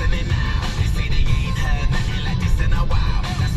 Listen now, they say they ain't heard nothing like this in a while. That's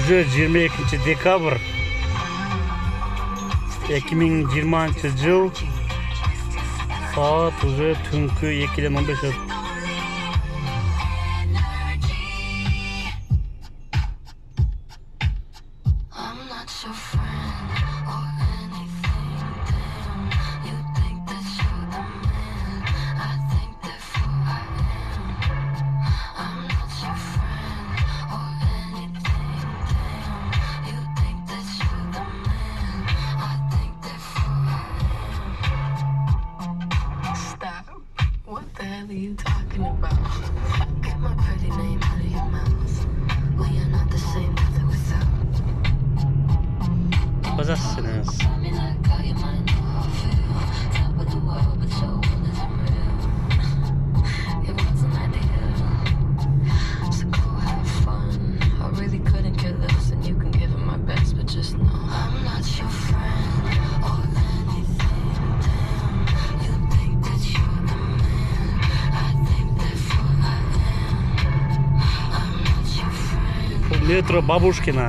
Уже 22 dekabr 2020 yıl, saat уже түнкү 2:15. What the hell are you talking about? Get my pretty name out of your mouth. We are not the same mother without. Kazasınız. It wasn't ideal. So go have fun. I really couldn't care less, and you can give it my best, but just know I'm not your friend or anything. Damn, you think that you're the man. I think therefore I am. I'm not your friend. Bu metro Babuşkina.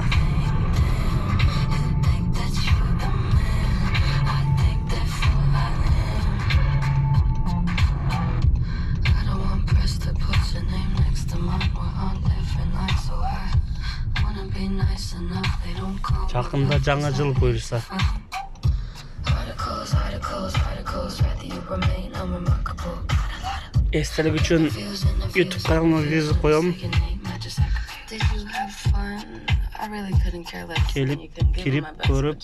Жақында жаңа жыл бұйырса. Естелік үшін YouTube kanalına визит қоям. Келіп, кіріп, көріп,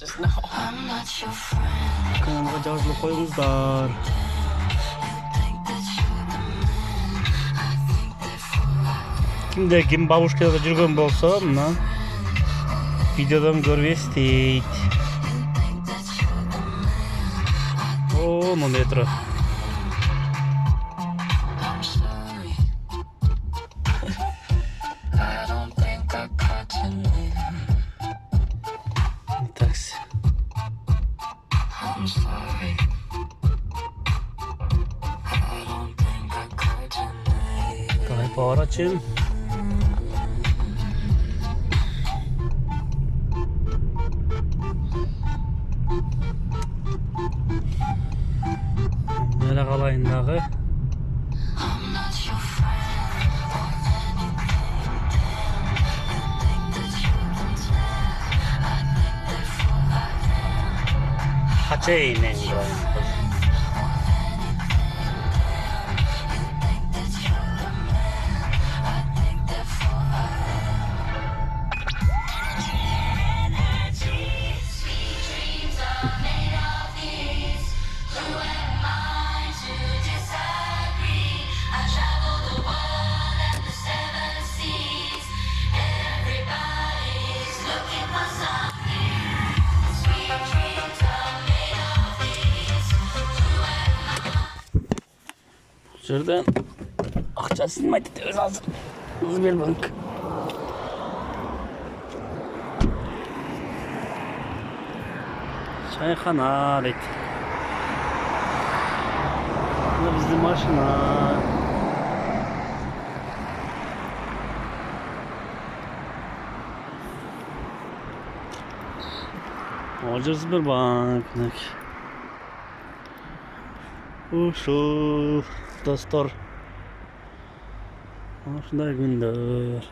каналға жазылып қойыңыздар. Kimde kim Babuşka'da жүрген болса, мына videodan görüp isteyit. O metro. Taksi. Gayet ağır açayım. Nere kalayındağı? Kaça inen Şuradan akçasını mı ediyoruz hazır. Sberbank. Çayxana deydi. Bu bizim maşına. Hoca Sberbank. Uşu dostlar. Şunday gündür.